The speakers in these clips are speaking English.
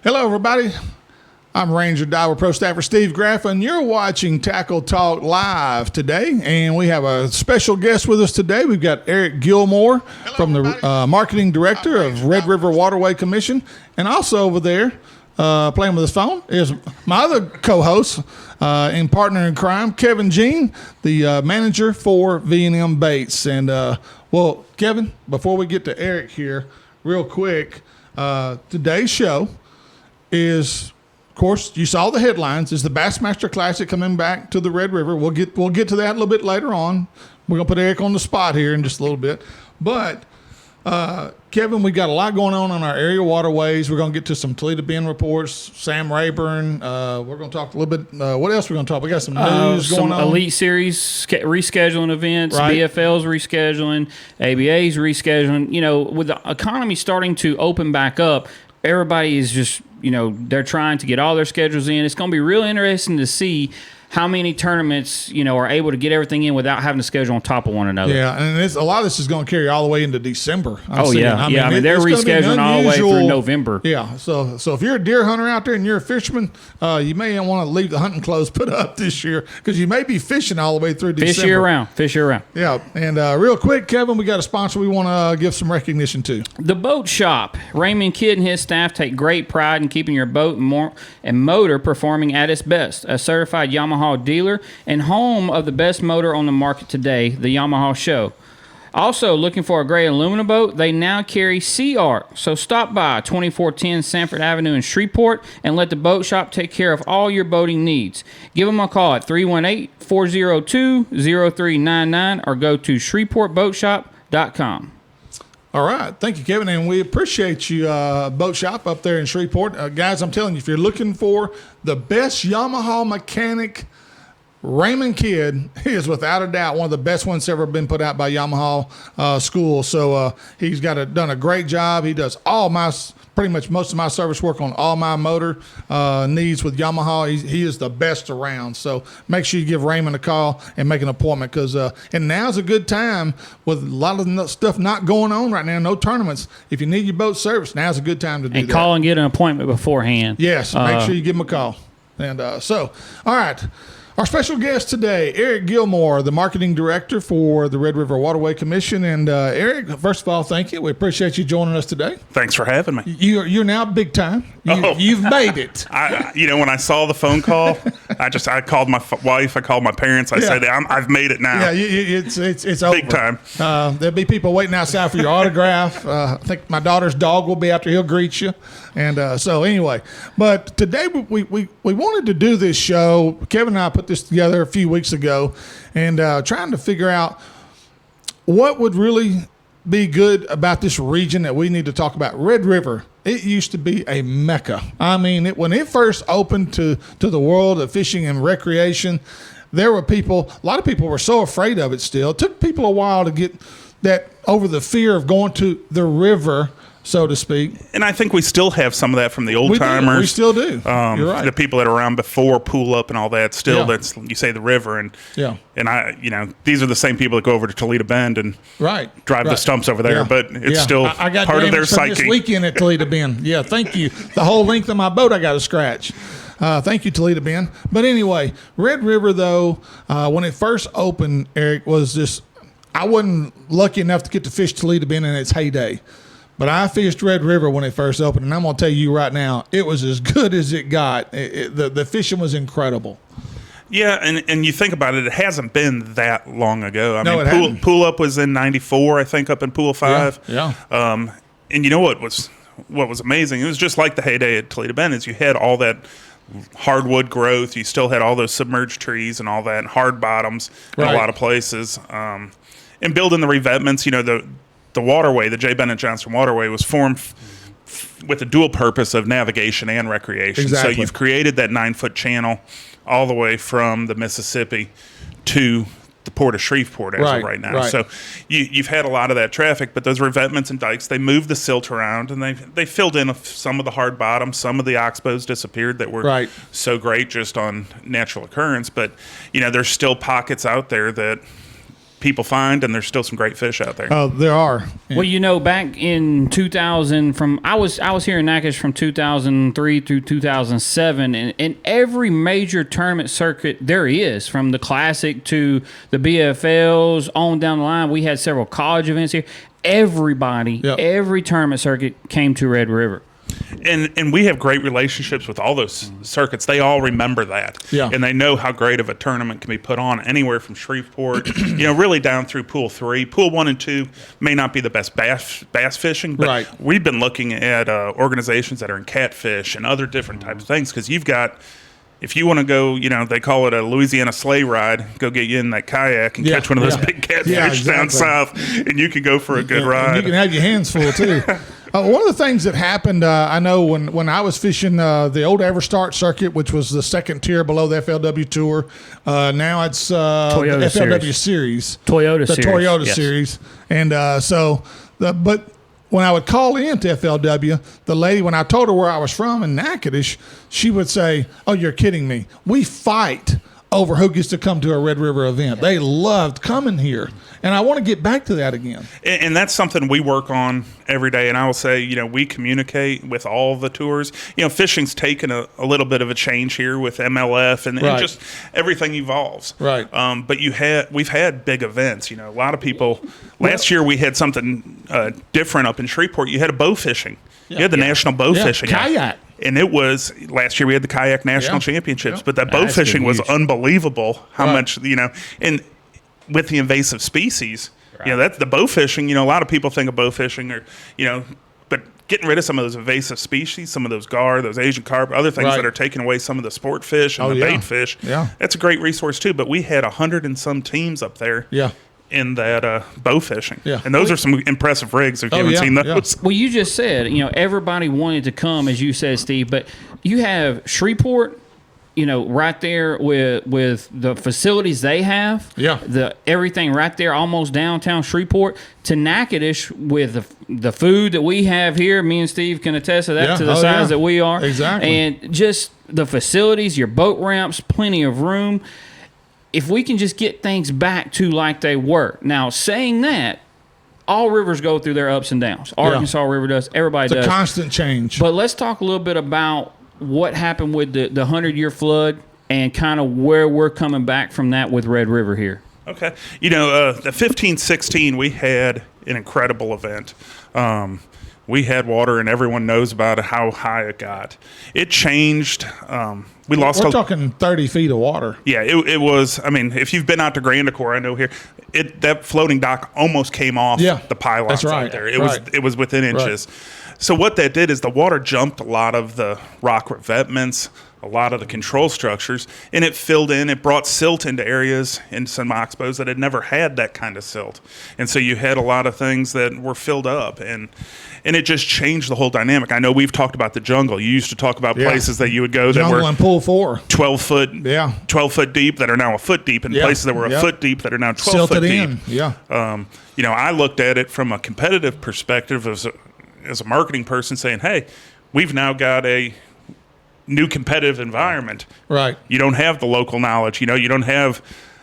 Hello, everybody. I'm Ranger Diver Pro Staffer Steve Graff, and you're watching Tackle Talk Live today. And we have a special guest with us today. We've got Eric Gilmore from the Marketing Director of Red River Waterway Commission. And also over there, playing with his phone, is my other co-host and partner in crime, Kevin Jean, the manager for V&M Baits. And, well, Kevin, before we get to Eric here, real quick, today's show is, of course, you saw the headlines, is the Bassmaster Classic coming back to the Red River. We'll get to that a little bit later on. We're going to put Eric on the spot here in just a little bit. But, Kevin, we got a lot going on our area waterways. We're going to get to some Toledo Bend reports, Sam Rayburn. We're going to talk a little bit. What else we're going to talk? We got some news going on. Some Elite Series rescheduling events, right. BFL's rescheduling, ABA's rescheduling. You know, with the economy starting to open back up, everybody is just, they're trying to get all their schedules in. It's going to be real interesting to see how many tournaments, are able to get everything in without having to schedule on top of one another. Yeah, and a lot of this is going to carry all the way into December. I mean, they're rescheduling all the way through November. Yeah, so if you're a deer hunter out there and you're a fisherman, you may want to leave the hunting clothes put up this year because you may be fishing all the way through December. Fish year round. Yeah, and real quick, Kevin, we got a sponsor we want to give some recognition to. The Boat Shop. Raymond Kidd and his staff take great pride in keeping your boat and motor performing at its best. A certified Yamaha dealer and home of the best motor on the market today, the Yamaha Show. Also, looking for a great aluminum boat? They now carry Sea Art. So stop by 2410 Sanford Avenue in Shreveport and let the Boat Shop take care of all your boating needs. Give them a call at 318-402-0399 or go to shreveportboatshop.com. All right. Thank you, Kevin. And we appreciate you, Boat Shop up there in Shreveport. Guys, I'm telling you, if you're looking for the best Yamaha mechanic, Raymond Kidd is without a doubt one of the best ones ever been put out by Yamaha School. So he's done a great job. He does pretty much most of my service work on all my motor needs with Yamaha. He is the best around. So make sure you give Raymond a call and make an appointment because and now's a good time with a lot of stuff not going on right now, no tournaments. If you need your boat service, now's a good time to do that. And call and get an appointment beforehand. Yes, make sure you give him a call. And all right. Our special guest today, Eric Gilmore, the Marketing Director for the Red River Waterway Commission. And Eric, first of all, thank you. We appreciate you joining us today. Thanks for having me. You're now big time. You've made it. When I saw the phone call, I called my wife, I called my parents. I said, I've made it now. Yeah, it's over. Big time. There'll be people waiting outside for your autograph. I think my daughter's dog will be out there. He'll greet you. And so anyway, but today we wanted to do this show. Kevin and I put this together a few weeks ago and trying to figure out what would really be good about this region that we need to talk about. Red River, it used to be a mecca. I mean, when it first opened to the world of fishing and recreation, there were a lot of people were so afraid of it still. It took people a while to get that over the fear of going to the river, so to speak. And I think we still have some of that from the old timers. We still do. You're right. The people that are around before Pool Up and all that. Still, that's you say the river, and these are the same people that go over to Toledo Bend and drive the stumps over there. Yeah. But it's still I got part of their psyche. This weekend at Toledo Bend. Yeah, thank you. The whole length of my boat, I got a scratch. Thank you, Toledo Bend. But anyway, Red River though, when it first opened, Eric, was just I wasn't lucky enough to get to fish Toledo Bend in its heyday. But I fished Red River when it first opened, and I'm going to tell you right now, it was as good as it got. The fishing was incredible. Yeah, and you think about it, it hasn't been that long ago. I mean, Pool Up was in '94, I think, up in Pool 5. Yeah. And you know what was amazing? It was just like the heyday at Toledo Bend, is you had all that hardwood growth. You still had all those submerged trees and all that, and hard bottoms in a lot of places. And building the revetments, the waterway, the J. Bennett Johnson Waterway, was formed with a dual purpose of navigation and recreation. Exactly. So you've created that 9-foot channel all the way from the Mississippi to the port of Shreveport as of right now. Right. So you've had a lot of that traffic, but those revetments and dikes, they moved the silt around, and they filled in some of the hard bottoms. Some of the oxbows disappeared that were so great just on natural occurrence. But, there's still pockets out there that people find, and there's still some great fish out there. Oh, there are. Well, you know, back in 2000, I was here in Natchitoches from 2003 through 2007, and every major tournament circuit there is, from the Classic to the BFLs on down the line. We had several college events here. Everybody, every tournament circuit came to Red River. And we have great relationships with all those circuits. They all remember that. Yeah. And they know how great of a tournament can be put on anywhere from Shreveport, really down through Pool 3. Pool 1 and 2 may not be the best bass fishing, but we've been looking at organizations that are in catfish and other different types of things, because you've got, if you want to go, they call it a Louisiana sleigh ride, go get you in that kayak and catch one of those big catfish down south, and you can go for a good ride. And you can have your hands full, too. One of the things that happened, I know when I was fishing the old Everstart circuit, which was the second tier below the FLW Tour, now it's the FLW Series. Toyota Series. And but when I would call in to FLW, the lady, when I told her where I was from in Natchitoches, she would say, "Oh, you're kidding me. We fight over who gets to come to a Red River event. They loved coming here." And I want to get back to that again. And that's something we work on every day. And I will say, we communicate with all the tours. Fishing's taken a little bit of a change here with MLF, and just everything evolves. Right. But we've had big events. A lot of people. Last year we had something different up in Shreveport. You had a bow fishing. You had the national bow fishing. Kayak. And it was, last year we had the kayak national championships, but that bow fishing was unbelievable. How much, and with the invasive species, that's the bow fishing. A lot of people think of bow fishing but getting rid of some of those invasive species, some of those gar, those Asian carp, other things that are taking away some of the sport fish and the bait fish. Yeah. That's a great resource too. But we had 100 and some teams up there. Yeah. In that bow fishing. Yeah. And those are some impressive rigs if you haven't seen those. Well, you just said, everybody wanted to come, as you said, Steve, but you have Shreveport, right there with the facilities they have. Yeah. Everything right there, almost downtown Shreveport, to Natchitoches with the food that we have here. Me and Steve can attest to that, to the size that we are. Exactly. And just the facilities, your boat ramps, plenty of room. If we can just get things back to like they were. Now, saying that, all rivers go through their ups and downs. Arkansas River does. Everybody does. It's a constant change. But let's talk a little bit about what happened with the 100-year flood and kind of where we're coming back from that with Red River here. Okay. The 15-16, we had an incredible event. We had water, and everyone knows about it, how high it got. It changed. We're talking 30 feet of water. Yeah, it was. I mean, if you've been out to Grand Ecore, I know here, that floating dock almost came off the pylons out there. It was within inches. Right. So what that did is the water jumped a lot of the rock revetments, a lot of the control structures, and it filled in. It brought silt into areas in some oxbows that had never had that kind of silt. And so you had a lot of things that were filled up, and it just changed the whole dynamic. I know we've talked about the jungle. You used to talk about places that you would go jungle that were and Pool 4. 12 foot deep that are now a foot deep, and places that were a foot deep that are now 12 Silted foot deep. In. Yeah. I looked at it from a competitive perspective as a marketing person, saying, "Hey, we've now got a new competitive environment. Right. You don't have the local knowledge. You don't have,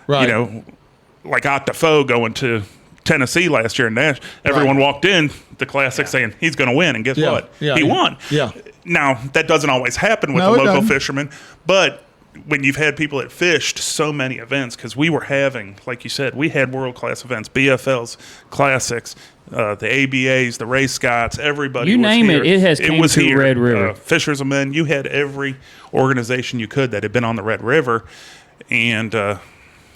like Ott Defoe going to Tennessee last year in Nash. Everyone walked in the Classic saying he's going to win, and guess what? He won. Yeah. Now, that doesn't always happen with the local fishermen, but when you've had people that fished so many events, because we were having, like you said, we had world-class events, BFLs, Classics, the ABAs, the Ray Scotts, everybody you was name here. It has came to here. Red River. Fishers of Men, you had every organization you could that had been on the Red River. And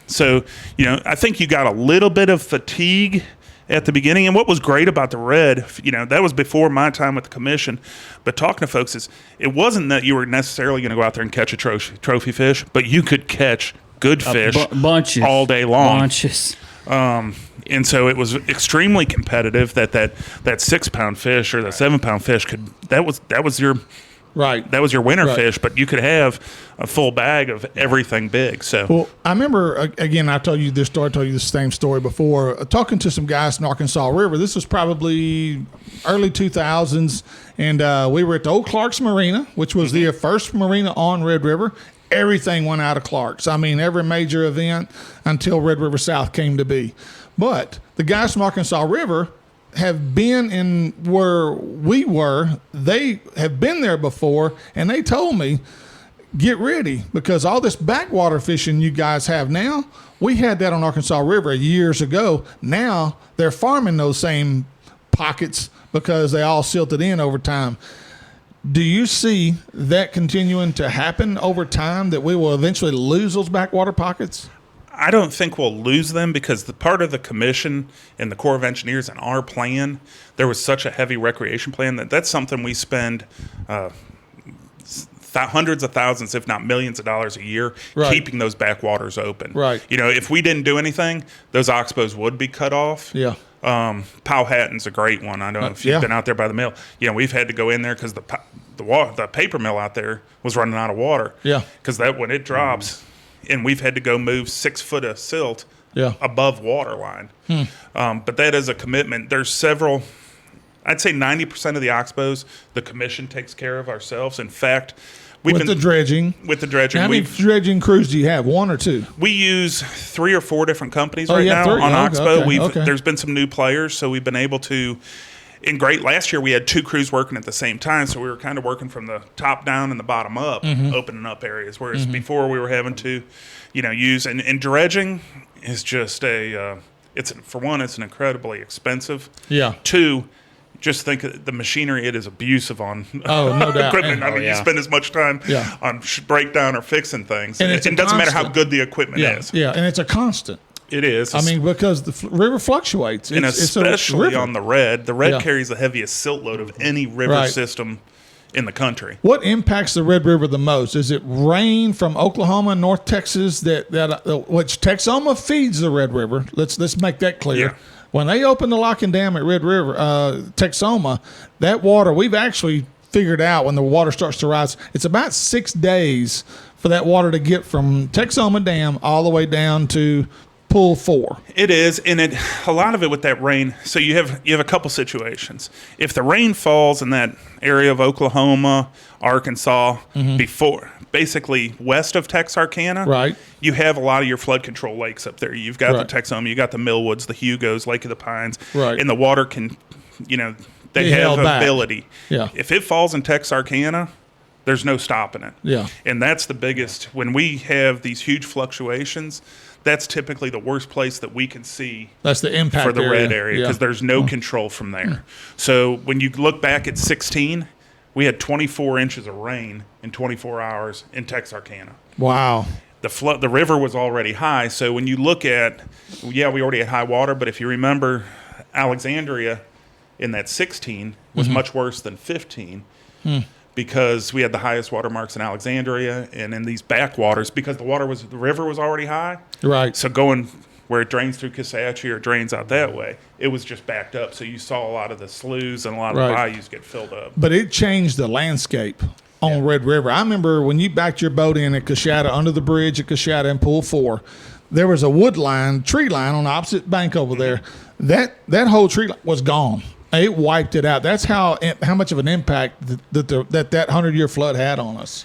so, I think you got a little bit of fatigue at the beginning. And what was great about the Red, that was before my time with the commission, but talking to folks is it wasn't that you were necessarily going to go out there and catch a trophy fish, but you could catch good fish bunches, all day long. Bunches. And so it was extremely competitive that 6-pound fish or the 7-pound fish that was your winner fish, but you could have a full bag of everything big. So, well, I remember again. I told you this story. I told you the same story before. Talking to some guys in Arkansas River. This was probably early 2000s, and we were at the old Clark's Marina, which was the first marina on Red River. everything went out of Clark's. I mean, every major event until Red River South came to be. But the guys from Arkansas River have been in where we were. They have been there before, and they told me, get ready, because all this backwater fishing you guys have now, we had that on Arkansas River years ago. Now they're farming those same pockets because they all silted in over time. Do you see that continuing to happen over time, that we will eventually lose those backwater pockets? I don't think we'll lose them, because the part of the commission and the Corps of Engineers and our plan, there was such a heavy recreation plan that's something we spend hundreds of thousands, if not millions of dollars a year, keeping those backwaters open. Right. You know, if we didn't do anything, those oxbows would be cut off. Yeah. Powhatan's a great one. I don't know if you've been out there by the mill. You know, we've had to go in there because the paper mill out there was running out of water. Yeah. Because when it drops, and we've had to go move 6 foot of silt above water line. But that is a commitment. There's several. I'd say 90% of the oxbows the commission takes care of ourselves. In fact, with the dredging. How many dredging crews do you have? 1 or 2? We use 3 or 4 different companies right now on Oxbow. There's been some new players, so we've been able to. Last year we had 2 crews working at the same time, so we were kind of working from the top down and the bottom up, opening up areas. Whereas before we were having to, use and dredging is just it's an incredibly expensive. Yeah. 2. Just think of the machinery, it is abusive on no doubt. equipment. You spend as much time on breakdown or fixing things. And it doesn't matter how good the equipment is. Yeah, and it's a constant. It is. I mean, because the river fluctuates. And especially it's on the Red. The Red carries the heaviest silt load of any river system in the country. What impacts the Red River the most? Is it rain from Oklahoma and North Texas which Texoma feeds the Red River? Let's make that clear. Yeah. When they open the locking dam at Red River, Texoma, that water, we've actually figured out when the water starts to rise, it's about 6 days for that water to get from Texoma Dam all the way down to Pool 4. It is, and a lot of it with that rain. So you have a couple situations. If the rain falls in that area of Oklahoma, Arkansas, before basically west of Texarkana, you have a lot of your flood control lakes up there. You've got the Texoma, you got the Millwoods, the Hugos, Lake of the Pines, and the water can, they have ability. Yeah. If it falls in Texarkana, there's no stopping it. Yeah. And that's the biggest, when we have these huge fluctuations, that's typically the worst place that we can see. That's the impact for the Red area, because there's no control from there. So when you look back at 16, we had 24 inches of rain in 24 hours in Texarkana. Wow. The river was already high. So when you look at, we already had high water, but if you remember, Alexandria in that 16 was much worse than 15. Because we had the highest water marks in Alexandria and in these backwaters, because the river was already high. Right. So going where it drains through Kisatchie or drains out that way, it was just backed up. So you saw a lot of the sloughs and a lot of the bayous get filled up. But it changed the landscape on Red River. I remember when you backed your boat in at Coshada, under the bridge at Coshada in Pool 4, there was a tree line on the opposite bank over there. That whole tree line was gone. It wiped it out. That's how much of an impact that 100-year flood had on us.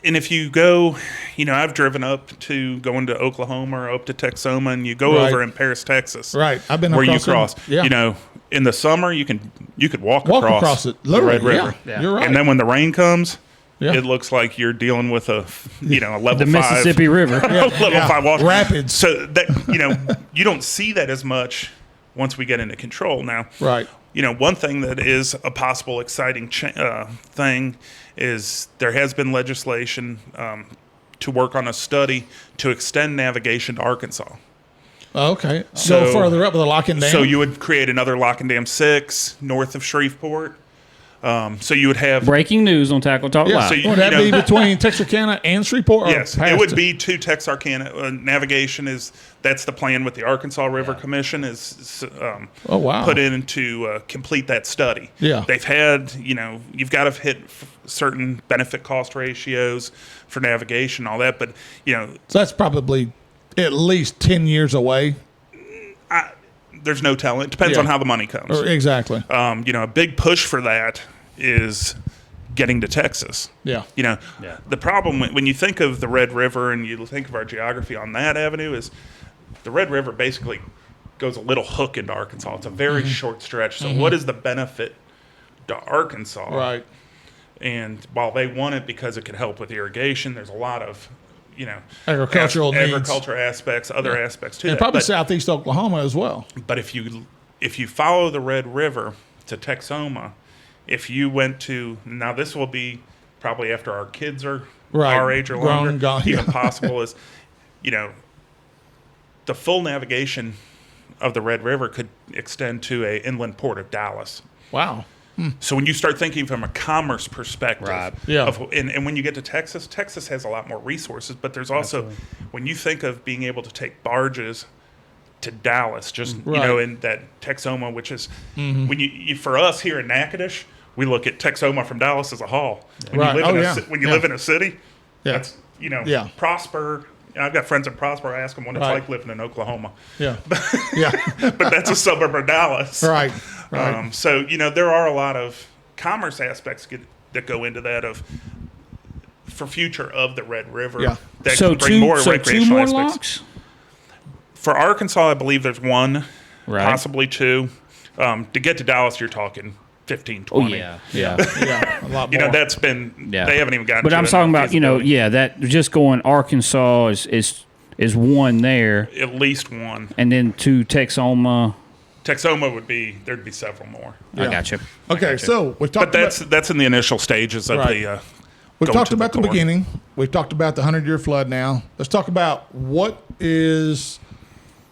And if you go, I've driven up to going to Oklahoma or up to Texoma, and you go over in Paris, Texas. Right. I've been where you across cross. Yeah. In the summer, you could walk across it, the Red River. Yeah. You're right. And then when the rain comes, it looks like you're dealing with a level 5 Mississippi River, level 5 water rapids. So that you don't see that as much once we get into control now. Right. One thing that is a possible exciting thing is there has been legislation to work on a study to extend navigation to Arkansas. Okay. So further up with the locking dam. So you would create another locking dam 6 north of Shreveport. So you would have breaking news on Tackle Talk Live. So would that be between Texarkana and Shreveport? Yes, it would be to Texarkana. Navigation that's the plan with the Arkansas River Commission put in to complete that study. Yeah, they've had you've got to hit certain benefit cost ratios for navigation, all that, but so that's probably at least 10 years away. There's no telling. It depends on how the money comes. Exactly. A big push for that is getting to Texas. Yeah. You know, the problem when you think of the Red River and you think of our geography on that avenue is the Red River basically goes a little hook into Arkansas. It's a very short stretch. So what is the benefit to Arkansas? Right. And while they want it because it could help with irrigation, there's a lot of, you know, Agricultural needs. agriculture aspects, other aspects to And that. probably But- southeast Oklahoma as well. But if you follow the Red River to Texoma, if you went to now, this will be probably after our kids are Right. our age or Grown, longer. gone, Even yeah. possible is, you know, the full navigation of the Red River could extend to a inland port of Dallas. Wow. So when you start thinking from a commerce perspective, Right. Yeah. and when you get to Texas, Texas has a lot more resources, but there's also when you think of being able to take barges to Dallas, just you know, Right. in that Texoma, which is when you for us here in Natchitoches, we look at Texoma from Dallas as a haul. When Right. you live Oh, in yeah. when you Yeah. live in a city, Yeah. that's you know Yeah. Prosper. I've got friends in Prosper. I ask them what it's Right. like living in Oklahoma, Yeah. Yeah. but that's a suburb of Dallas. Right. Right. So you know there are a lot of commerce aspects that go into that for future of the Red River. Yeah. That So can bring two, more so two recreational more aspects. locks. For Arkansas, I believe there's one, Right. possibly two. To get to Dallas, you're talking 15, Oh 20. yeah. Yeah. A lot You more. know that's been Yeah. they haven't even gotten. But to I'm it talking in about, you know, feasibility. that just going Arkansas is one there, At least one. and then to Texoma. Texoma there'd be several more. I got you. Okay, so we've talked But that's in the initial stages of Right. the. We've going talked to about the core. beginning. We've talked about the 100-year flood now. Let's talk about what is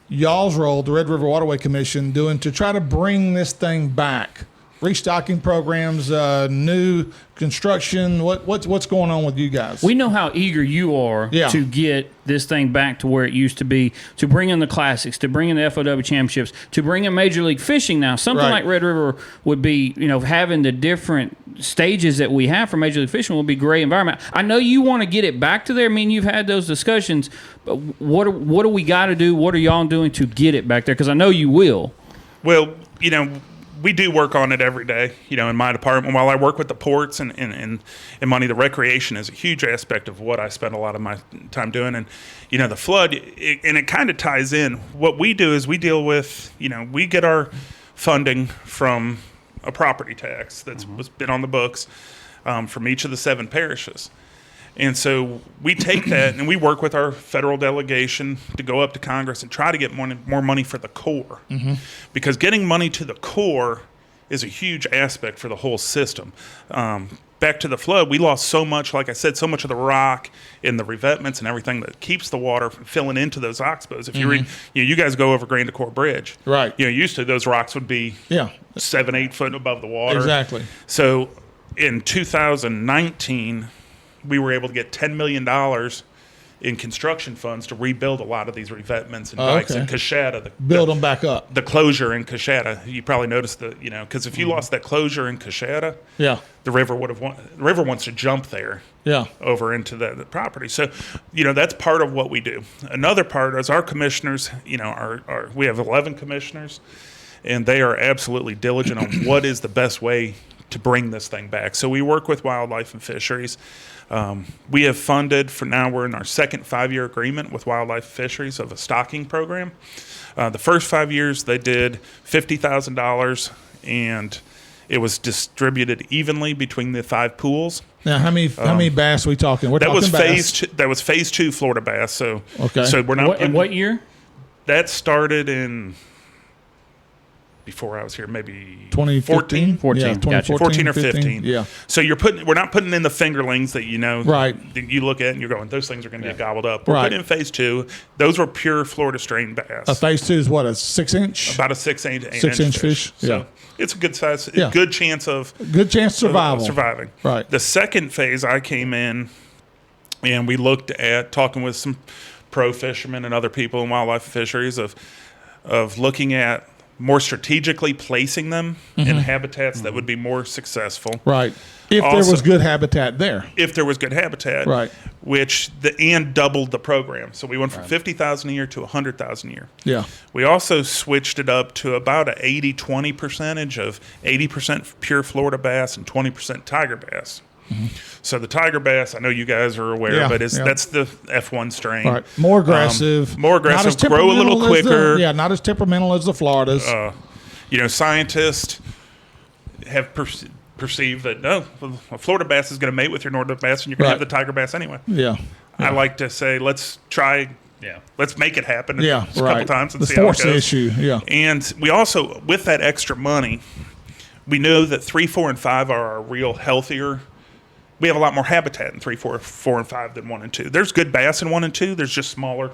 y'all's role, the Red River Waterway Commission, doing to try to bring this thing back? Restocking programs, new construction. What's going on with you guys? We know how eager you are Yeah. to get this thing back to where it used to be, to bring in the classics, to bring in the FOW championships, to bring in Major League Fishing now. Something Right. like Red River would be, you know, having the different stages that we have for Major League Fishing will be great environment. I know you want to get it back to there. I mean, you've had those discussions, but what do we got to do? What are y'all doing to get it back there? Because I know you will. Well, you know, we do work on it every day, you know, in my department. While I work with the ports and money, the recreation is a huge aspect of what I spend a lot of my time doing. And, you know, the flood, it kind of ties in. What we do is we deal with, you know, we get our funding from a property tax that's was been on the books from each of the 7 parishes. And so we take that and we work with our federal delegation to go up to Congress and try to get more money for the core. Because getting money to the core is a huge aspect for the whole system. Back to the flood, we lost so much, like I said, so much of the rock and the revetments and everything that keeps the water from filling into those oxbows. If you read, you guys go over Grand Core Bridge. Right. You know, used to those rocks would be Yeah. 7-8 foot above the water. Exactly. So in 2019, we were able to get $10 million in construction funds to rebuild a lot of these revetments and dikes in Coshada. Build them back up. The closure in Coshada. You probably noticed that, you know, because if you lost that closure in Coshada, Yeah. the river the river wants to jump there Yeah. over into the property. So, you know, that's part of what we do. Another part is our commissioners, you know, we have 11 commissioners, and they are absolutely diligent on what is the best way to bring this thing back. So we work with Wildlife and Fisheries. We have funded, for now we're in our second 5-year agreement with Wildlife and Fisheries of a stocking program. The first 5 years they did $50,000, and it was distributed evenly between the 5 pools. Now, how many bass are we talking? We're That was talking phase two, that was phase 2 Florida bass. So Okay. so we're not In what year? that started in before I was here, maybe 2014? 14, Yeah, gotcha. 14 or 15. Yeah. So we're not putting in the fingerlings that, you know, Right. that you look at and you're going, those things are going to get gobbled up. We're Right. putting in phase 2. Those were pure Florida strain bass. A phase 2 is what, a 6-inch? About a 6-inch, 6-inch fish. So Yeah. it's a good size, Yeah. good chance of Good chance of survival. surviving. Right. The second phase, I came in and we looked at talking with some pro fishermen and other people in wildlife fisheries of looking at more strategically placing them in habitats that would be more successful. Right. If there Also- was good habitat there. If there was good habitat, Right. and doubled the program. So we went from 50,000 a year to 100,000 a year. Yeah. We also switched it up to about a 80-20 percentage of 80% pure Florida bass and 20% tiger bass. So the tiger bass, I know you guys are aware, Yeah, but yeah. that's the F1 strain. Right. More aggressive. More Not as aggressive, grow a little temperamental as quicker. not as temperamental as the Floridas. Scientists have perceived that, no, a Florida bass is going to mate with your northern bass, and you're going Right. to have the tiger bass anyway. Yeah. I like to say, let's try. Yeah, let's make it happen Yeah, a couple times and the see how it force goes. issue, yeah. And we also, with that extra money, we know that 3, 4, and 5 are our real healthier. We have a lot more habitat in 3, 4, 4, and 5 than 1 and 2. There's good bass in 1 and 2. There's just smaller.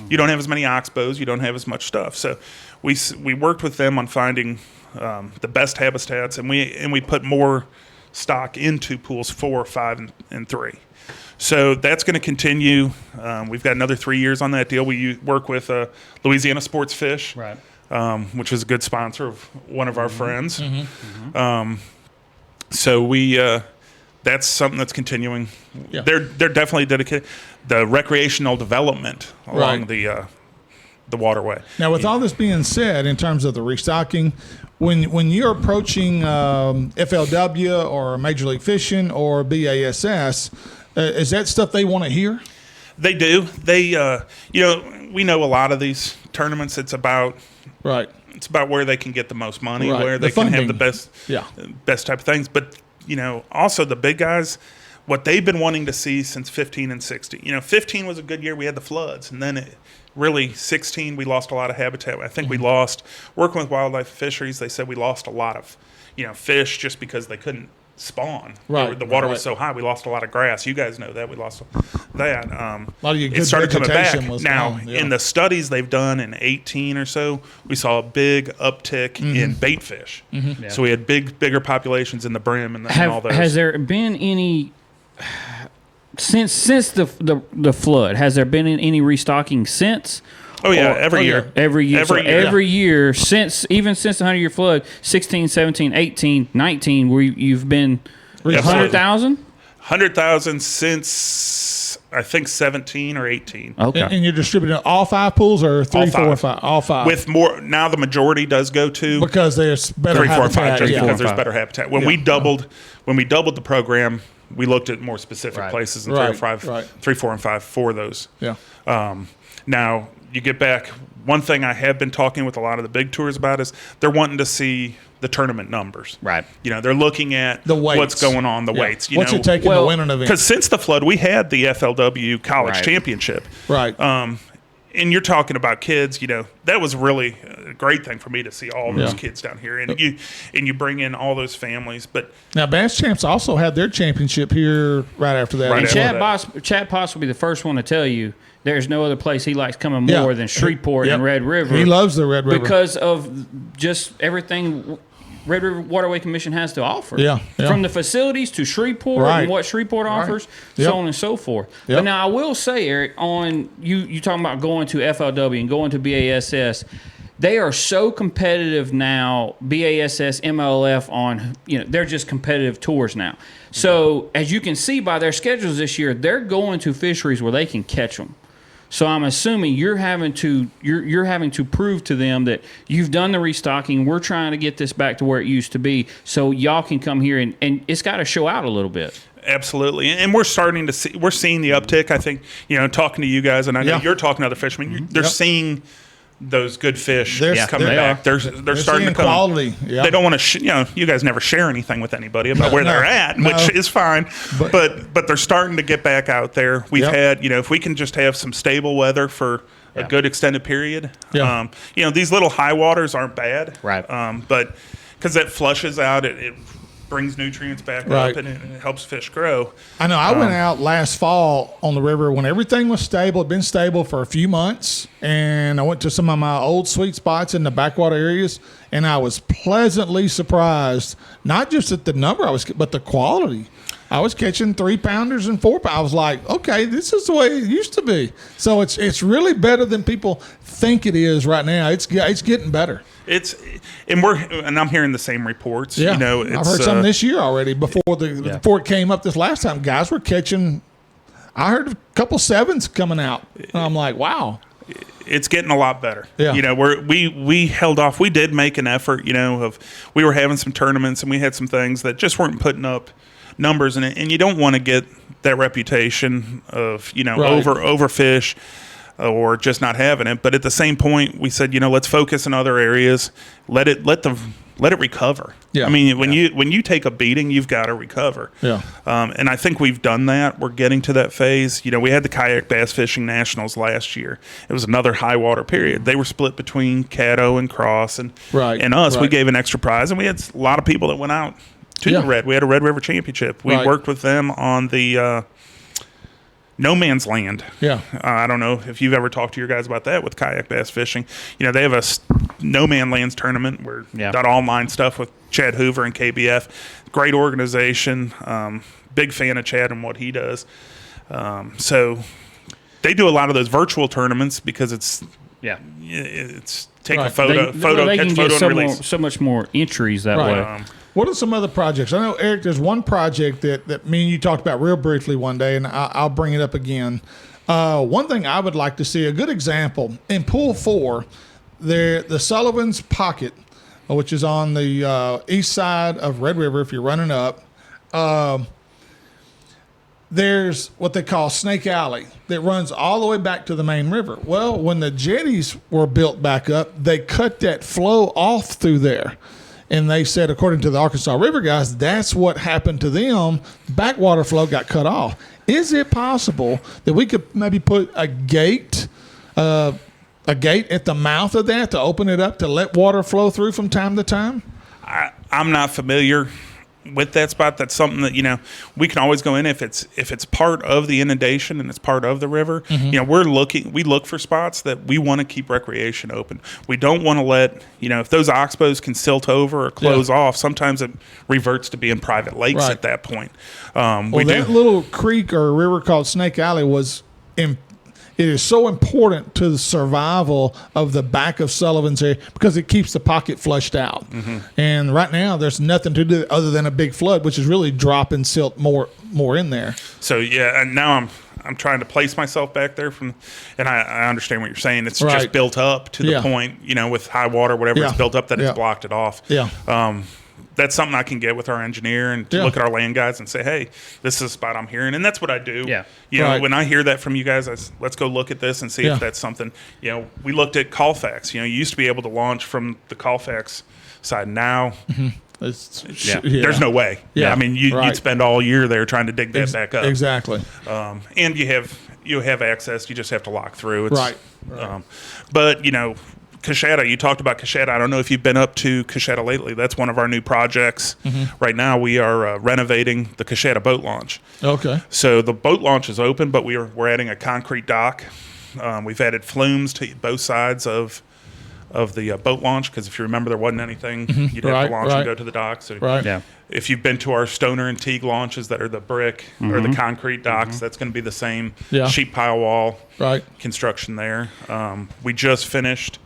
You don't have as many oxbows. You don't have as much stuff. So we worked with them on finding the best habitats, and we put more stock into pools 4, 5, and 3. So that's going to continue. We've got another 3 years on that deal. We work with Louisiana Sports Fish, Right. Which is a good sponsor of one of our friends. So that's something that's continuing. Yeah. They're definitely dedicated. The recreational development along Right. the waterway. Now, with all this being said, in terms of the restocking, when you're approaching FLW or Major League Fishing or BASS, is that stuff they want to hear? They do. They, we know a lot of these tournaments. It's about Right. where they can get the most money, Right. where The they can have funding. the best, Yeah. best type of things. But also the big guys, what they've been wanting to see since 15 and 16. 15 was a good year. We had the floods, and then really 16 we lost a lot of habitat. I think we lost, working with wildlife fisheries, they said we lost a lot of fish just because they couldn't spawn. Right, The water right. was so high. We lost a lot of grass. You guys know that. We lost that. A lot of your It good started coming back. vegetation was Now, gone, yeah. in the studies they've done in 18 or so, we saw a big uptick in bait fish. Yeah. So we had bigger populations in the brim and all those. Has there been any since the flood? Has there been any restocking since? Oh yeah, Or- every year. Every year. Every So year. every year since the 100-year flood, 16, 17, 18, 19, where you've been Absolutely. 100,000? 100,000 since I think 17 or 18. Okay. And you're distributing all 5 pools or 3, All 4, 5. 5? All 5. With more now, the majority does go to because there's better 3, 4, and 5, habitat. just yeah. because there's 5. better habitat. When we doubled the program, we looked at more specific Right. places in Right, 3, 4, and 5 for those. Yeah. Now you get back. One thing I have been talking with a lot of the big tours about is they're wanting to see the tournament numbers. Right. They're looking at The weights. what's going on, the Yeah. weights. What's it take in the winter event? Because since the flood, we had the FLW College Right. Championship. Right. And you're talking about kids, that was really a great thing for me to see all those Yeah. kids down here, and you bring in all those families. But Now, Bass Champs also had their championship here right after that. Right as after well. that. Chad Potts will be the first one to tell you there's no other place he likes coming Yeah. more than Shreveport Yep. and Red River. He loves the Red River. because of just everything Red River Waterway Commission has to offer. Yeah, yeah. From the facilities to Shreveport Right. and what Shreveport offers, Yep. so on and so forth. Yep. But now I will say, Eric, on you talking about going to FLW and going to BASS, they are so competitive now, BASS, MLF on, they're just competitive tours now. So as you can see by their schedules this year, they're going to fisheries where they can catch them. So I'm assuming you're having to prove to them that you've done the restocking. We're trying to get this back to where it used to be, so y'all can come here and it's got to show out a little bit. absolutely, and we're starting to see, we're seeing the uptick. I think talking to you guys, and I know Yeah. you're talking to other fishermen. They're Yep. seeing those good fish They're- coming they back. are. They're starting seeing to come. quality. Yeah. They don't want to. You guys never share anything with anybody about where no, they're at, no. which is fine. But they're starting to get back out there. We've Yep. had if we can just have some stable weather for a good extended period. Yeah. These little high waters aren't bad. Right. But because that flushes out, it brings nutrients back Right. up and it helps fish grow. I know. I went out last fall on the river when everything was stable. It'd been stable for a few months, and I went to some of my old sweet spots in the backwater areas, and I was pleasantly surprised. Not just at the number but the quality. I was catching 3-pounders and 4-pounders. I was like, okay, this is the way it used to be. So it's really better than people think it is right now. It's getting better. And I'm hearing the same reports. Yeah, It's, I've heard some this year already. Before it came up this last time, guys were catching. I heard a couple 7s coming out. And I'm like, wow. It's getting a lot better. Yeah. We held off. We did make an effort. We were having some tournaments and we had some things that just weren't putting up numbers, and you don't want to get that reputation of Right. overfish or just not having it. But at the same point, we said, let's focus in other areas. Let it recover. Yeah. I mean, when you take a beating, you've got to recover. Yeah. And I think we've done that. We're getting to that phase. We had the kayak bass fishing nationals last year. It was another high water period. They were split between Caddo and Cross and Right. and us. We Right. gave an extra prize, and we had a lot of people that went out to Yeah. the Red. We had a Red River Championship. We Right. worked with them on the no man's land. Yeah. I don't know if you've ever talked to your guys about that with kayak bass fishing. They have a no man lands tournament where got online stuff with Chad Hoover and KBF. Great organization. Big fan of Chad and what he does. So they do a lot of those virtual tournaments because it's take Right. a photo, they catch can photo, get and release. so much more entries that Right. way. What are some other projects? I know, Eric, there's one project that me and you talked about real briefly one day, and I'll bring it up again. One thing I would like to see, a good example, in Pool 4, the Sullivan's Pocket, which is on the east side of Red River if you're running up, there's what they call Snake Alley that runs all the way back to the main river. Well, when the jetties were built back up, they cut that flow off through there. And they said, according to the Arkansas River guys, that's what happened to them. Backwater flow got cut off. Is it possible that we could maybe put a gate at the mouth of that to open it up to let water flow through from time to time? I'm not familiar with that spot. That's something that we can always go in if it's part of the inundation and it's part of the river. We look for spots that we want to keep recreation open. We don't want to let if those oxbows can silt over or close off. Sometimes it reverts to being private lakes Right. at that point. That little creek or river called Snake Alley it is so important to the survival of the back of Sullivan's area because it keeps the pocket flushed out. Mm-hmm. And right now, there's nothing to do other than a big flood, which is really dropping silt more in there. So and now I'm trying to place myself back there and I understand what you're saying. It's Right. just built up to the point, with high water, whatever it's built up that it's blocked it off. Yeah. That's something I can get with our engineer and look at our land guides and say, hey, this is a spot I'm hearing. And that's what I do. Yeah. When I hear that from you guys, let's go look at this and see if that's something. We looked at Colfax. You used to be able to launch from the Colfax side. Now, there's no way. Yeah. I mean, you'd spend all year there trying to dig that back up. Exactly. And you have access. You just have to lock through. It's, Right. But, Coshada, you talked about Coshada. I don't know if you've been up to Coshada lately. That's one of our new projects. Mm-hmm. Right now, we are renovating the Coshada boat launch. Okay. So the boat launch is open, but we're adding a concrete dock. We've added flumes to both sides of the boat launch because if you remember, there wasn't anything. Mm-hmm. You'd have to launch and go to the dock. So if you've been to our Stoner and Teague launches that are the brick or the concrete docks, that's going to be the same sheet pile wall construction there. We just finished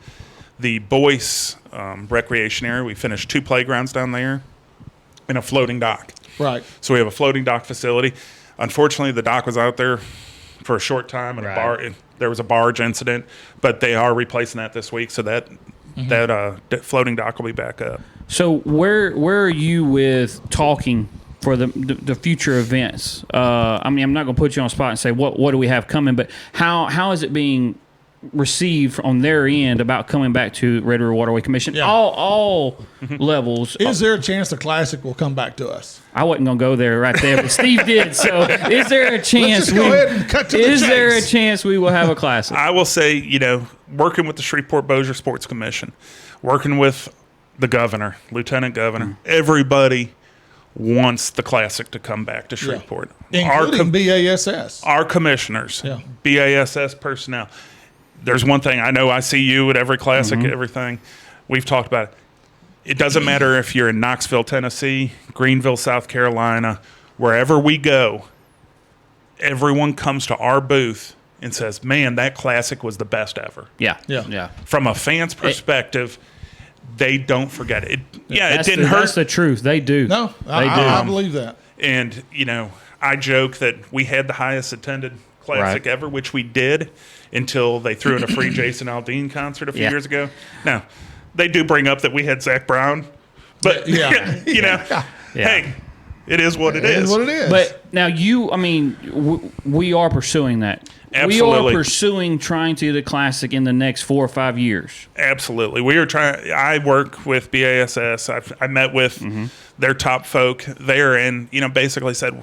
the Boyce recreation area. We finished 2 playgrounds down there and a floating dock. Right. So we have a floating dock facility. Unfortunately, the dock was out there for a short time, and there was a barge incident, but they are replacing that this week, so that floating dock will be back up. So where are you with talking for the future events? I mean, I'm not going to put you on the spot and say what do we have coming, but how is it being received on their end about coming back to Red River Waterway Commission? All levels. Is there a chance the Classic will come back to us? I wasn't going to go there right there, but Steve did. So is there a chance? Let's just go ahead and cut to the chase. Is there a chance we will have a Classic? I will say, working with the Shreveport-Bossier Sports Commission, working with the governor, lieutenant governor, everybody wants the Classic to come back to Shreveport. Including BASS. Our commissioners, BASS personnel. There's one thing I know. I see you at every Classic, everything. We've talked about it. It doesn't matter if you're in Knoxville, Tennessee, Greenville, South Carolina, wherever we go, everyone comes to our booth and says, man, that Classic was the best ever. Yeah. From a fan's perspective, they don't forget it. It didn't hurt. That's the truth. They do. No, they do. I believe that. And, I joke that we had the highest attended Classic ever, which we did until they threw in a free Jason Aldean concert a few years ago. Now, they do bring up that we had Zach Brown, but, hey, It is what it It is. is what it is. But now we are pursuing that. Absolutely. We are pursuing trying to do the Classic in the next 4 or 5 years. Absolutely. We are trying. I work with BASS. I met with their top folk there, and basically said,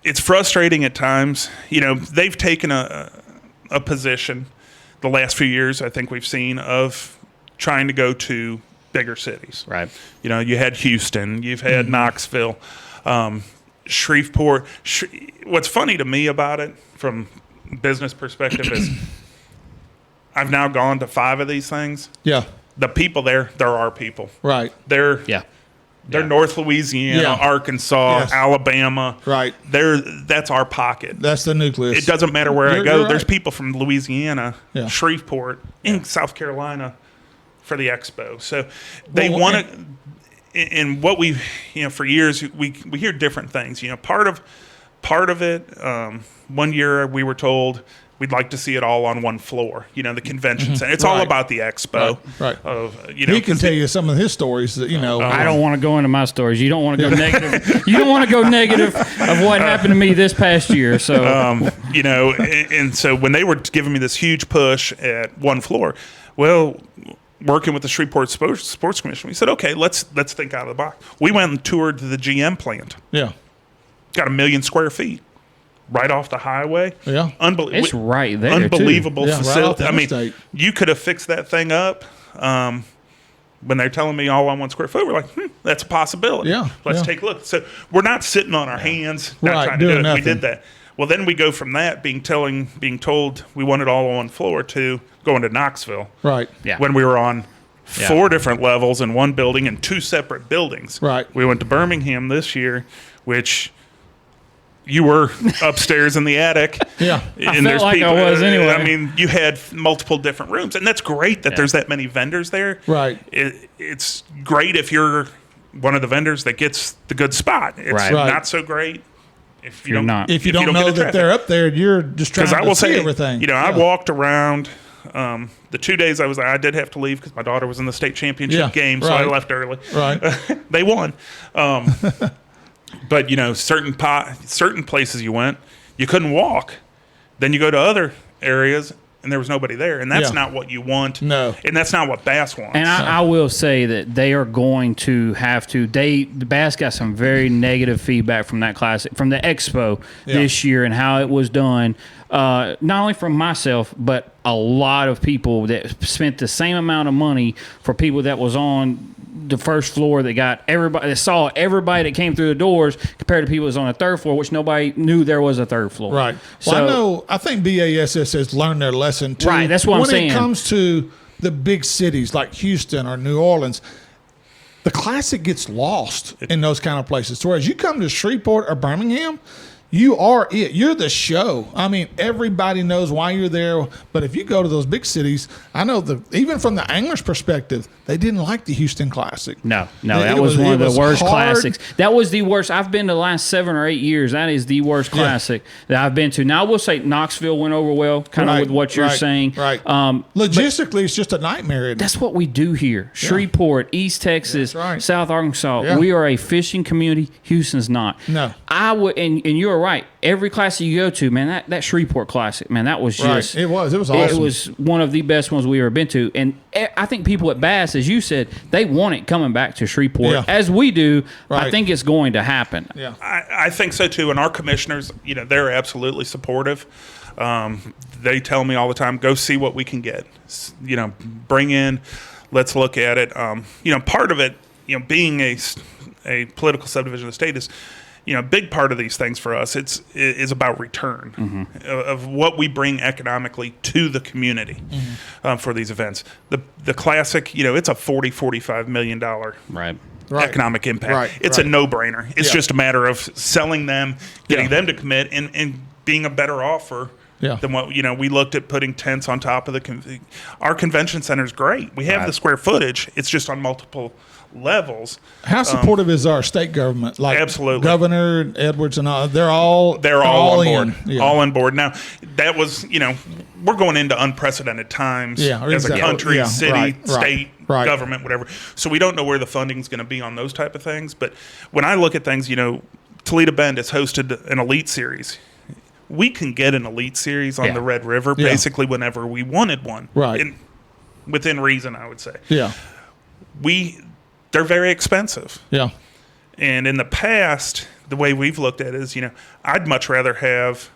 it's frustrating at times. They've taken a position the last few years. I think we've seen of trying to go to bigger cities. Right. You had Houston. You've had Knoxville, Shreveport. What's funny to me about it, from business perspective, is I've now gone to 5 of these things. Yeah. The people there, they're our people. Right. They're North Louisiana, Arkansas, Yes. Alabama. Right. That's our pocket. That's the nucleus. It doesn't matter where I You're go. right. There's people from Louisiana, Yeah. Shreveport, in South Carolina for the expo. So they Well, want to. And what we, for years we hear different things. Part of it. One year we were told we'd like to see it all on one floor. The convention center. It's all Right. about the expo. Right. He He can tell you some of his stories that I don't want to go into my stories. You don't want to go negative. You don't want to go negative of what happened to me this past year. So, and so when they were giving me this huge push at one floor, well, working with the Shreveport Sports Commission, we said, okay, let's think out of the box. We went and toured the GM plant. Yeah. Got 1 million square feet right off the highway. Yeah. it's right there. Unbelievable Yeah, right off facility. the I mean, interstate. you could have fixed that thing up. When they're telling me all on 1 square foot, we're like, that's a possibility. Yeah, Let's yeah. take a look. So we're not sitting on our hands, not Right, trying to do doing it. nothing. We did that. Well, then we go from that being told we want it all on one floor to going to Knoxville. Right. Yeah. When we were on 4 different levels in one building and 2 separate buildings. Right. We went to Birmingham this year, which you were upstairs in the attic. Yeah. I felt like I was anyway. I mean, you had multiple different rooms, and that's great that there's that many vendors there. Right. It's great if you're one of the vendors that gets the good spot. It's Right. not so great if you You're don't. not. If you don't get know the that traffic. they're up there, you're just trying Because I to will see say, everything. I walked around. The 2 days I was there, I did have to leave because my daughter was in the state championship game, so I right. left early. Right. They won. But certain places you went, you couldn't walk. Then you go to other areas, and there was nobody there, and that's Yeah. not what you want. No. And that's not what Bass wants. And I will say that they are going to have to. The Bass got some very negative feedback from that Classic, from the Expo this year, and how it was done. Not only from myself, but a lot of people that spent the same amount of money for people that was on the first floor that got everybody that saw everybody that came through the doors compared to people that was on the third floor, which nobody knew there was a third floor. Right. Well, I think BASS has learned their lesson too. Right, that's what I'm saying. When it comes to the big cities like Houston or New Orleans, the Classic gets lost in those kind of places. Whereas you come to Shreveport or Birmingham, you are it. You're the show. I mean, everybody knows why you're there. But if you go to those big cities, I know even from the anglers' perspective, they didn't like the Houston Classic. No, that was one of the worst classics. That was the worst. I've been to the last 7 or 8 years. That is the worst classic that I've been to. Now, I will say Knoxville went over well, kind of with what you're saying. Right. Logistically, it's just a nightmare. Isn't it? That's what we do here. Shreveport, East Texas, right. South Arkansas. Yeah. We are a fishing community. Houston's not. No. I would, and you're right. Every classic you go to, man, that Shreveport Classic, man, that was just. Right. It was awesome. It was one of the best ones we ever been to. And I think people at Bass, as you said, they want it coming back to Shreveport. Yeah. As we do, Right. I think it's going to happen. Yeah. I think so too. And our commissioners, they're absolutely supportive. They tell me all the time, go see what we can get. Bring in, let's look at it. Part of it, being a political subdivision of the state is, a big part of these things for us, is about return of what we bring economically to the community for these events. The Classic, it's a $40-45 million Right. economic impact. Right, It's right. a no-brainer. It's just a matter of selling them, getting them to commit, and being a better offer than what we looked at putting tents on top of our convention center is great. We have the square footage. It's just on multiple levels. How supportive is our state government? Like Absolutely. Governor Edwards and all, they're all on board. in. Yeah. All on board. Now, that was, we're going into unprecedented times as a country, city, state, Right. government, whatever. So we don't know where the funding's going to be on those type of things. But when I look at things, Toledo Bend has hosted an elite series. We can get an elite series on the Red River basically whenever we wanted one. Right. Within reason, I would say. Yeah. They're very expensive. Yeah. And in the past, the way we've looked at it is, I'd much rather have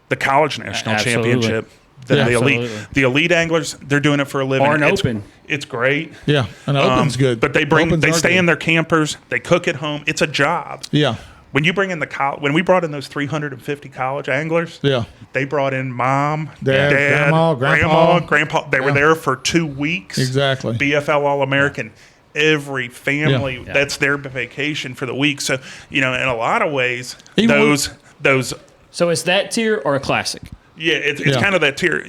the college national championship than the elite. The elite anglers, they're doing it for a living. Or an open. It's great. Yeah, an open's good. But they stay in their campers. They cook at home. It's a job. Yeah. When you bring in when we brought in those 350 college anglers, they brought in mom, dad, grandpa. They were there for 2 weeks. Exactly. BFL All-American. Every family, that's their vacation for the week. So, in a lot of ways, those. So it's that tier or a classic? Yeah, it's kind of that tier,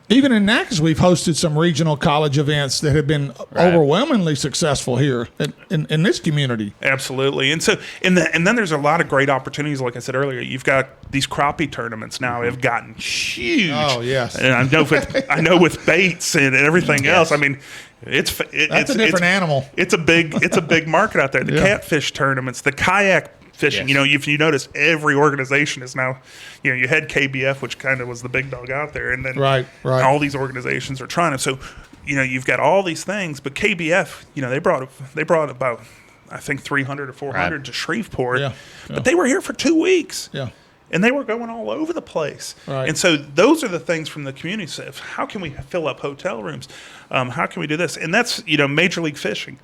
Even in Natchez, we've hosted some regional college events that have been overwhelmingly successful here in this community. Absolutely. And so, and then there's a lot of great opportunities. Like I said earlier, you've got these crappie tournaments now have gotten huge. Oh, yes. And I know with baits and everything else. I mean, it's a different animal. It's a big market out there. The catfish tournaments, the kayak fishing. If you notice, every organization is now, you had KBF, which kind of was the big dog out there, and then all these organizations are trying to. So, you've got all these things, but KBF, they brought about, I think, 300 or 400 to Shreveport, but they were here for 2 weeks. Yeah. And they were going all over the place. Right. And so those are the things from the community. So how can we fill up hotel rooms? How can we do this? And that's, Major League Fishing.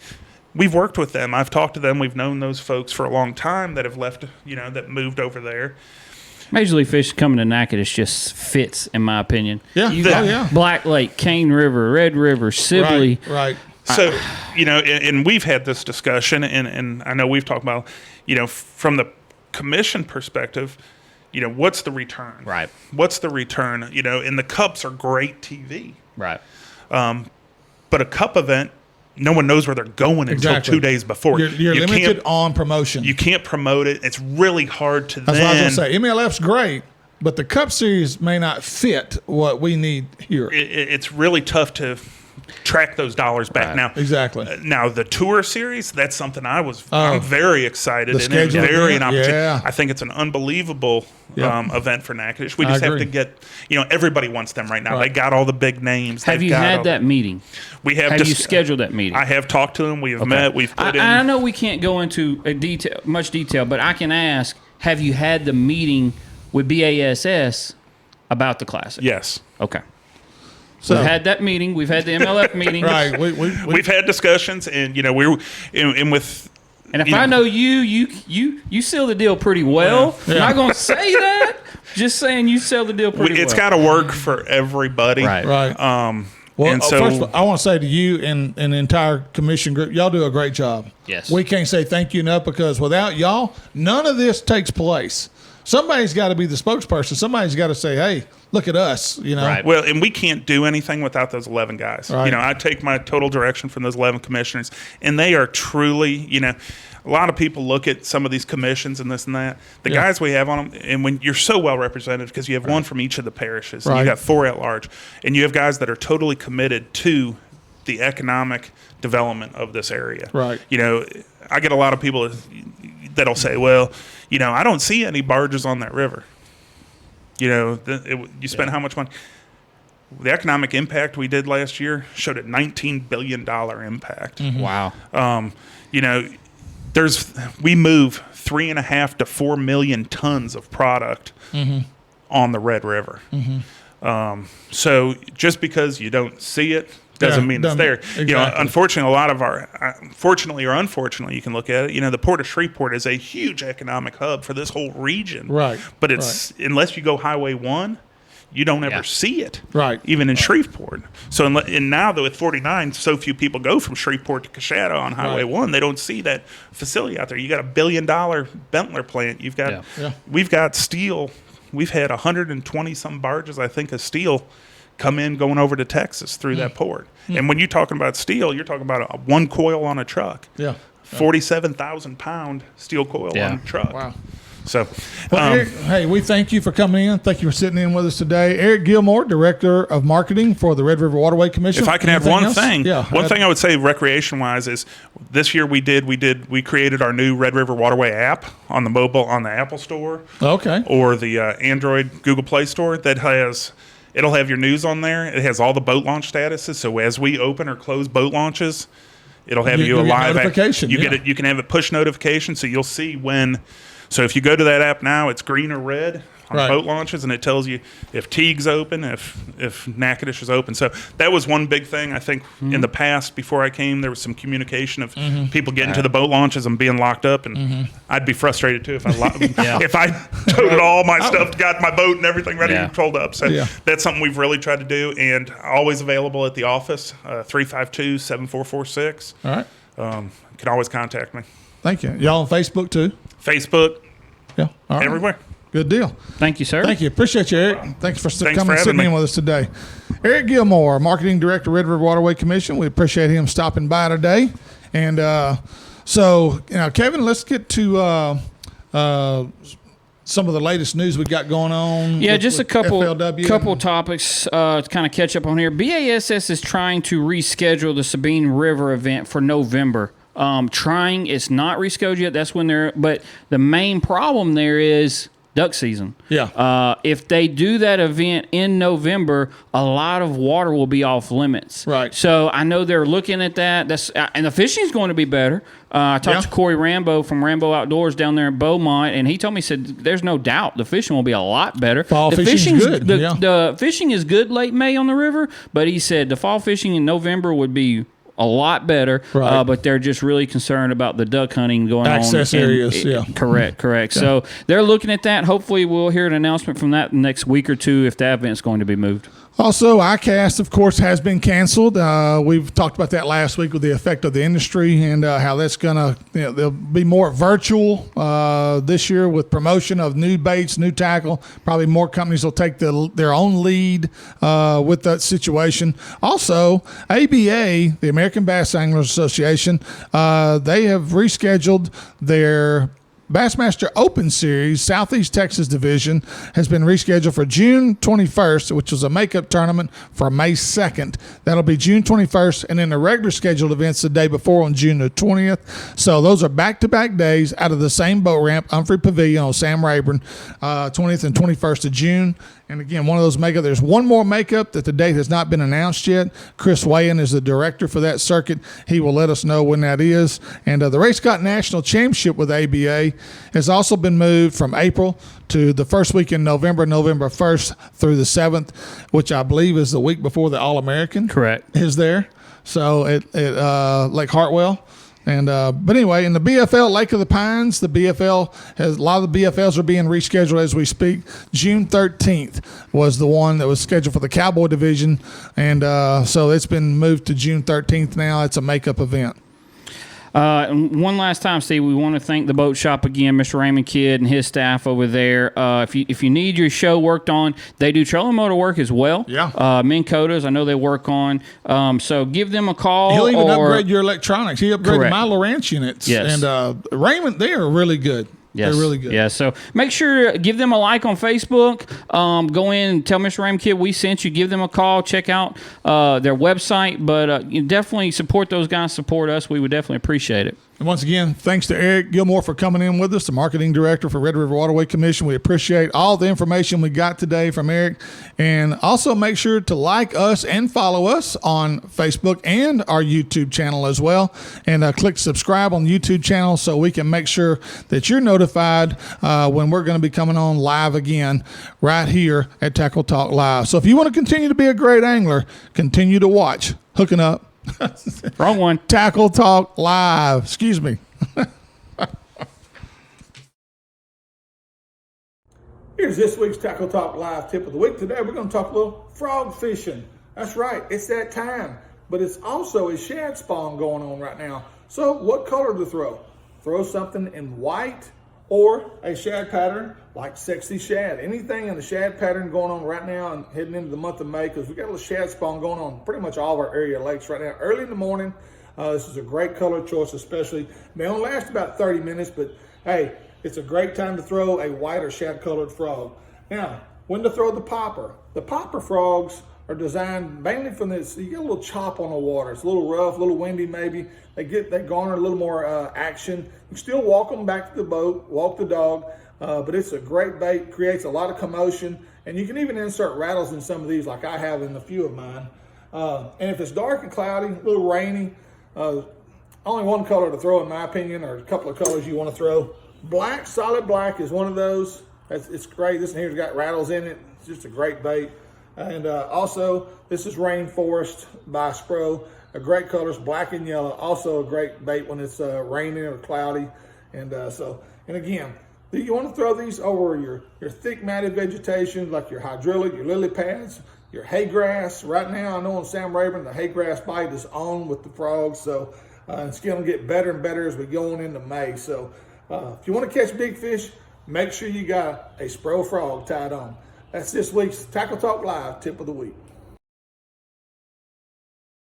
We've worked with them. I've talked to them. We've known those folks for a long time that have left, that moved over there. Major League Fishing coming to Natchez just fits, in my opinion. Yeah. You got Black Lake, Cane River, Red River, Sibley. Right. So, and we've had this discussion, and I know we've talked about, from the commission perspective, what's the return? Right. What's the return? And the cups are great TV. Right. But a cup event, no one knows where they're going until 2 days before. You're limited on promotion. You can't promote it. It's really hard to That's what I was going to say. MLF's great, but the Cup Series may not fit what we need here. It's really tough to track those dollars back now. Exactly. Now the Tour Series, that's something I'm very excited and very an opportunity. Yeah. I think it's an unbelievable event for Natchez. We just have to get, everybody wants them right now. Right. They got all the big names. Have you had that meeting? We have. Have you scheduled that meeting? I have talked to them. We have met. We've put in. I know we can't go into much detail, but I can ask: have you had the meeting with BASS about the Classic? Yes. Okay. So we've had that meeting. We've had the MLF meeting. Right. We've had discussions, and we're in with. And if I know you sell the deal pretty well. I'm not going to say that. Just saying you sell the deal pretty well. It's got to work for everybody. Right. Well, and so, first of all, I want to say to you and the entire commission group, y'all do a great job. Yes. We can't say thank you enough because without y'all, none of this takes place. Somebody's got to be the spokesperson. Somebody's got to say, hey, look at us, Right. Well, and we can't do anything without those 11 guys. Right. I take my total direction from those 11 commissioners, and they are truly, a lot of people look at some of these commissions and this and that. The guys we have on them, and when you're so well represented because you have one from each of the parishes, and you got 4 at large, and you have guys that are totally committed to the economic development of this area. Right. I get a lot of people that'll say, well, I don't see any barges on that river. You spent how much money? The economic impact we did last year showed a $19 billion impact. Mm-hmm. Wow. We move 3.5 to 4 million tons of product on the Red River. Mm-hmm. So just because you don't see it doesn't mean it's there. Exactly. Unfortunately, a lot of our, fortunately or unfortunately, you can look at it. The Port of Shreveport is a huge economic hub for this whole region. Right. But it's unless you go Highway 1, you don't ever see it. Right. Even in Shreveport. So and now that with 49, so few people go from Shreveport to Coshada on Highway 1, they don't see that facility out there. You got $1 billion Bentler plant. You've got we've got steel. We've had 120 some barges, I think, of steel come in going over to Texas through that port. And when you're talking about steel, you're talking about one coil on a truck. Yeah. 47,000 pound steel coil on a truck. Wow. So, Well, Eric, hey, we thank you for coming in. Thank you for sitting in with us today. Eric Gilmore, Director of Marketing for the Red River Waterway Commission. if I can add Anything one else? thing, Yeah. thing I would say recreation-wise is this year we created our new Red River Waterway app on the Apple Store Okay. or the Android Google Play Store it'll have your news on there. It has all the boat launch statuses. So as we open or close boat launches, it'll have you a get live notification. You get it. You can have a push notification, so you'll see when. So if you go to that app now, it's green or red on Right. boat launches, and it tells you if Teague's open, if Natchitoches is open. So that was one big thing. I think in the past, before I came, there was some communication of people getting to the boat launches and being locked up, and I'd be frustrated too if I toted all my stuff, got my boat and everything ready to be pulled up. So that's something we've really tried to do, and always available at the office, 352-7446. All right. You can always contact me. Thank you. Y'all on Facebook too? Facebook, Yeah. All right. everywhere. Good deal. Thank you, sir. Thank you. Appreciate you, Eric. Thanks for coming and having sitting me. in with us today. Eric Gilmore, Marketing Director, Red River Waterway Commission. We appreciate him stopping by today. And so, Kevin, let's get to some of the latest news we got going on. Yeah, just a couple FLW. topics to kind of catch up on here. BASS is trying to reschedule the Sabine River event for November. It's not rescheduled yet. That's when but the main problem there is duck season. Yeah. If they do that event in November, a lot of water will be off limits. Right. So I know they're looking at that. And the fishing is going to be better. I talked to Corey Rambo from Rambo Outdoors down there in Beaumont, and he told me, there's no doubt the fishing will be a lot better. Fall fishing's good. The fishing is good late May on the river, but he said the fall fishing in November would be a lot better, right. But they're just really concerned about the duck hunting going Access on. areas, yeah. Correct. Okay. So they're looking at that. Hopefully we'll hear an announcement from that next week or two if that event's going to be moved. Also, ICAST, of course, has been canceled. We've talked about that last week with the effect of the industry and how that's going to, there'll be more virtual this year with promotion of new baits, new tackle. Probably more companies will take their own lead with that situation. Also, ABA, the American Bass Anglers Association, they have rescheduled their Bassmaster Open Series Southeast Texas Division has been rescheduled for June 21st, which was a makeup tournament for May 2nd. That'll be June 21st, and then the regular scheduled events the day before on June the 20th. So those are back-to-back days out of the same boat ramp, Humphrey Pavilion on Sam Rayburn, 20th and 21st of June. And again, one of those makeup. There's one more makeup that the date has not been announced yet. Chris Wayan is the director for that circuit. He will let us know when that is. And the Ray Scott National Championship with ABA has also been moved from April to the first week in November 1st through the 7th, which I believe is the week before the All-American. Correct. Is there. So at Lake Hartwell. And but anyway, in the BFL Lake of the Pines, the BFL has a lot of the BFLs are being rescheduled as we speak. June 13th was the one that was scheduled for the Cowboy Division, and so it's been moved to June 13th now. It's a makeup event. And one last time, Steve, we want to thank the boat shop again, Mr. Raymond Kidd and his staff over there. If you need your show worked on, they do trailer motor work as well. Yeah. Minn Kotas, I know they work on. So give them a call. He'll even upgrade your electronics. He upgraded Correct. my Lowrance units. Yes. And Raymond, they are really good. Yes. They're really good. Yeah, so make sure to give them a like on Facebook. Go in and tell Mr. Raymond Kidd we sent you. Give them a call. Check out their website. But you definitely support those guys. Support us. We would definitely appreciate it. And once again, thanks to Eric Gilmore for coming in with us, the Marketing Director for Red River Waterway Commission. We appreciate all the information we got today from Eric. And also make sure to like us and follow us on Facebook and our YouTube channel as well. And click subscribe on the YouTube channel so we can make sure that you're notified when we're going to be coming on live again right here at Tackle Talk Live. So if you want to continue to be a great angler, continue to watch Hooking Up. Wrong one. Tackle Talk Live. Excuse me. Here's this week's Tackle Talk Live tip of the week. Today we're going to talk a little frog fishing. That's right. It's that time. But it's also a shad spawn going on right now. So what color to throw? Throw something in white or a shad pattern like Sexy Shad. Anything in the shad pattern going on right now and heading into the month of May, because we got a little shad spawn going on pretty much all of our area lakes right now. Early in the morning, this is a great color choice, especially. They only last about 30 minutes, but hey, it's a great time to throw a white or shad-colored frog. Now, when to throw the popper? The popper frogs are designed mainly from this. You get a little chop on the water. It's a little rough, a little windy maybe. They garner a little more action. You still walk them back to the boat, walk the dog, but it's a great bait, creates a lot of commotion, and you can even insert rattles in some of these like I have in a few of mine. And if it's dark and cloudy, a little rainy, only one color to throw in my opinion, or a couple of colors you want to throw. Black, solid black is one of those. It's great. This one here's got rattles in it. It's just a great bait. And also, this is Rainforest by Spro. A great colors, black and yellow. Also a great bait when it's raining or cloudy. And and again, you want to throw these over your thick matted vegetation like your hydrilla, your lily pads, your hay grass. Right now, I know on Sam Rayburn, the hay grass bite is on with the frogs. So it's going to get better and better as we go on into May. So if you want to catch big fish, make sure you got a Spro frog tied on. That's this week's Tackle Talk Live tip of the week.